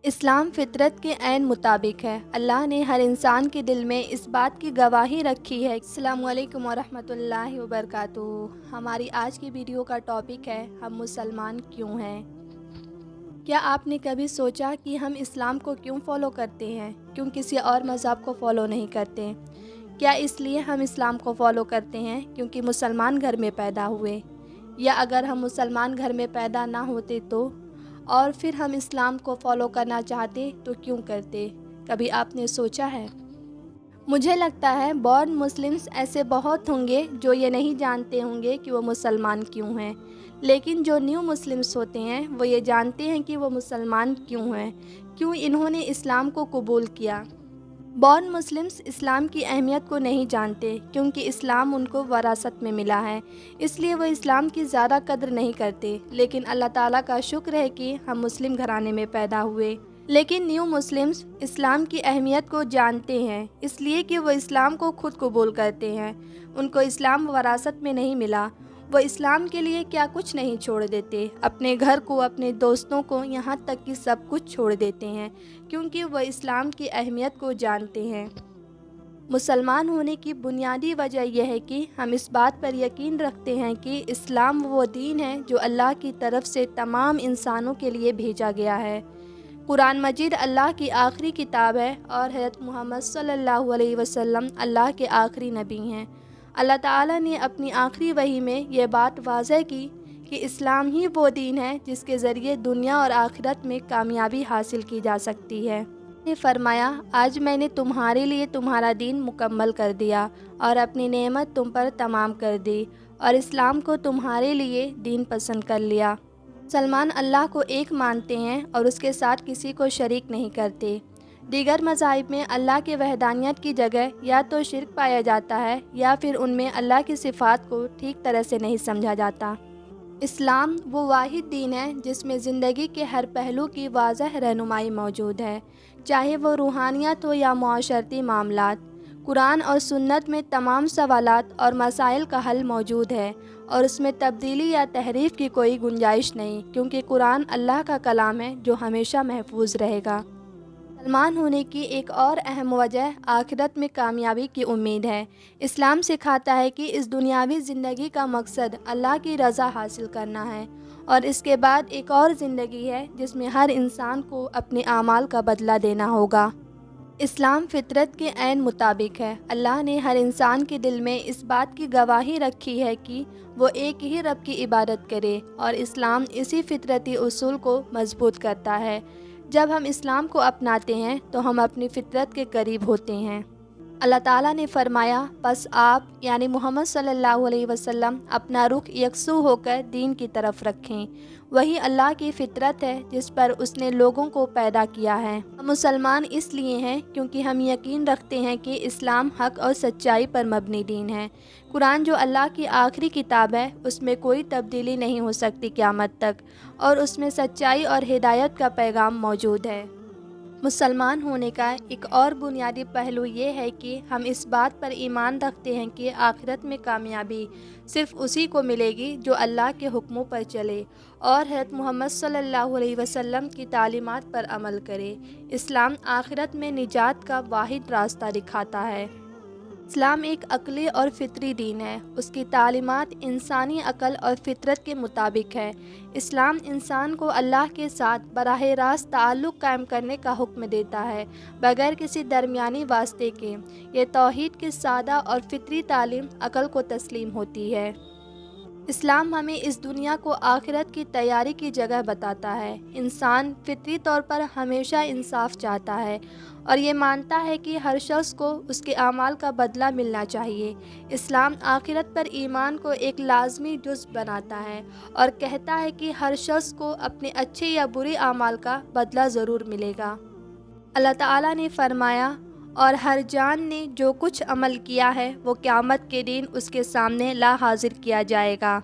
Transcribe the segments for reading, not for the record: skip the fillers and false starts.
اسلام فطرت کے عین مطابق ہے۔ اللہ نے ہر انسان کے دل میں اس بات کی گواہی رکھی ہے۔ السلام علیکم ورحمۃ اللہ وبرکاتہ۔ ہماری آج کی ویڈیو کا ٹاپک ہے ہم مسلمان کیوں ہیں۔ کیا آپ نے کبھی سوچا کہ ہم اسلام کو کیوں فالو کرتے ہیں، کیوں کسی اور مذہب کو فالو نہیں کرتے؟ کیا اس لیے ہم اسلام کو فالو کرتے ہیں کیونکہ مسلمان گھر میں پیدا ہوئے، یا اگر ہم مسلمان گھر میں پیدا نہ ہوتے تو، اور پھر ہم اسلام کو فالو کرنا چاہتے تو کیوں کرتے؟ کبھی آپ نے سوچا ہے؟ مجھے لگتا ہے بورن مسلمز ایسے بہت ہوں گے جو یہ نہیں جانتے ہوں گے کہ وہ مسلمان کیوں ہیں، لیکن جو نیو مسلمز ہوتے ہیں وہ یہ جانتے ہیں کہ وہ مسلمان کیوں ہیں، کیوں انہوں نے اسلام کو قبول کیا۔ بورن مسلمز اسلام کی اہمیت کو نہیں جانتے کیونکہ اسلام ان کو وراثت میں ملا ہے، اس لیے وہ اسلام کی زیادہ قدر نہیں کرتے، لیکن اللہ تعالیٰ کا شکر ہے کہ ہم مسلم گھرانے میں پیدا ہوئے۔ لیکن نیو مسلمز اسلام کی اہمیت کو جانتے ہیں، اس لیے کہ وہ اسلام کو خود قبول کرتے ہیں۔ ان کو اسلام وراثت میں نہیں ملا، وہ اسلام کے لیے کیا کچھ نہیں چھوڑ دیتے، اپنے گھر کو، اپنے دوستوں کو، یہاں تک کہ سب کچھ چھوڑ دیتے ہیں کیونکہ وہ اسلام کی اہمیت کو جانتے ہیں۔ مسلمان ہونے کی بنیادی وجہ یہ ہے کہ ہم اس بات پر یقین رکھتے ہیں کہ اسلام وہ دین ہے جو اللہ کی طرف سے تمام انسانوں کے لیے بھیجا گیا ہے۔ قرآن مجید اللہ کی آخری کتاب ہے اور حضرت محمد صلی اللہ علیہ وسلم اللہ کے آخری نبی ہیں۔ اللہ تعالیٰ نے اپنی آخری وحی میں یہ بات واضح کی کہ اسلام ہی وہ دین ہے جس کے ذریعے دنیا اور آخرت میں کامیابی حاصل کی جا سکتی ہے۔ نے فرمایا، آج میں نے تمہارے لیے تمہارا دین مکمل کر دیا اور اپنی نعمت تم پر تمام کر دی، اور اسلام کو تمہارے لیے دین پسند کر لیا۔ مسلمان اللہ کو ایک مانتے ہیں اور اس کے ساتھ کسی کو شریک نہیں کرتے۔ دیگر مذاہب میں اللہ کے وحدانیت کی جگہ یا تو شرک پایا جاتا ہے یا پھر ان میں اللہ کی صفات کو ٹھیک طرح سے نہیں سمجھا جاتا۔ اسلام وہ واحد دین ہے جس میں زندگی کے ہر پہلو کی واضح رہنمائی موجود ہے، چاہے وہ روحانیت ہو یا معاشرتی معاملات۔ قرآن اور سنت میں تمام سوالات اور مسائل کا حل موجود ہے اور اس میں تبدیلی یا تحریف کی کوئی گنجائش نہیں، کیونکہ قرآن اللہ کا کلام ہے جو ہمیشہ محفوظ رہے گا۔ مسلمان ہونے کی ایک اور اہم وجہ آخرت میں کامیابی کی امید ہے۔ اسلام سکھاتا ہے کہ اس دنیاوی زندگی کا مقصد اللہ کی رضا حاصل کرنا ہے، اور اس کے بعد ایک اور زندگی ہے جس میں ہر انسان کو اپنے اعمال کا بدلہ دینا ہوگا۔ اسلام فطرت کے عین مطابق ہے۔ اللہ نے ہر انسان کے دل میں اس بات کی گواہی رکھی ہے کہ وہ ایک ہی رب کی عبادت کرے، اور اسلام اسی فطرتی اصول کو مضبوط کرتا ہے۔ جب ہم اسلام کو اپناتے ہیں تو ہم اپنی فطرت کے قریب ہوتے ہیں۔ اللہ تعالیٰ نے فرمایا، پس آپ یعنی محمد صلی اللہ علیہ وسلم اپنا رخ یکسو ہو کر دین کی طرف رکھیں، وہی اللہ کی فطرت ہے جس پر اس نے لوگوں کو پیدا کیا ہے۔ ہم مسلمان اس لیے ہیں کیونکہ ہم یقین رکھتے ہیں کہ اسلام حق اور سچائی پر مبنی دین ہے۔ قرآن جو اللہ کی آخری کتاب ہے، اس میں کوئی تبدیلی نہیں ہو سکتی قیامت تک، اور اس میں سچائی اور ہدایت کا پیغام موجود ہے۔ مسلمان ہونے کا ایک اور بنیادی پہلو یہ ہے کہ ہم اس بات پر ایمان رکھتے ہیں کہ آخرت میں کامیابی صرف اسی کو ملے گی جو اللہ کے حکموں پر چلے اور حضرت محمد صلی اللہ علیہ وسلم کی تعلیمات پر عمل کرے۔ اسلام آخرت میں نجات کا واحد راستہ دکھاتا ہے۔ اسلام ایک عقلی اور فطری دین ہے، اس کی تعلیمات انسانی عقل اور فطرت کے مطابق ہے۔ اسلام انسان کو اللہ کے ساتھ براہ راست تعلق قائم کرنے کا حکم دیتا ہے، بغیر کسی درمیانی واسطے کے۔ یہ توحید کی سادہ اور فطری تعلیم عقل کو تسلیم ہوتی ہے۔ اسلام ہمیں اس دنیا کو آخرت کی تیاری کی جگہ بتاتا ہے۔ انسان فطری طور پر ہمیشہ انصاف چاہتا ہے اور یہ مانتا ہے کہ ہر شخص کو اس کے اعمال کا بدلہ ملنا چاہیے۔ اسلام آخرت پر ایمان کو ایک لازمی جزو بناتا ہے اور کہتا ہے کہ ہر شخص کو اپنے اچھے یا برے اعمال کا بدلہ ضرور ملے گا۔ اللہ تعالیٰ نے فرمایا، اور ہر جان نے جو کچھ عمل کیا ہے وہ قیامت کے دن اس کے سامنے لا حاضر کیا جائے گا۔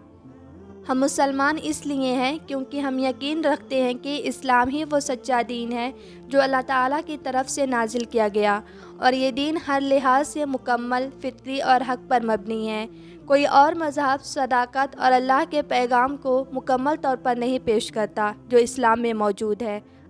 ہم مسلمان اس لیے ہیں کیونکہ ہم یقین رکھتے ہیں کہ اسلام ہی وہ سچا دین ہے جو اللہ تعالیٰ کی طرف سے نازل کیا گیا، اور یہ دین ہر لحاظ سے مکمل، فطری اور حق پر مبنی ہے۔ کوئی اور مذہب صداقت اور اللہ کے پیغام کو مکمل طور پر نہیں پیش کرتا جو اسلام میں موجود ہے۔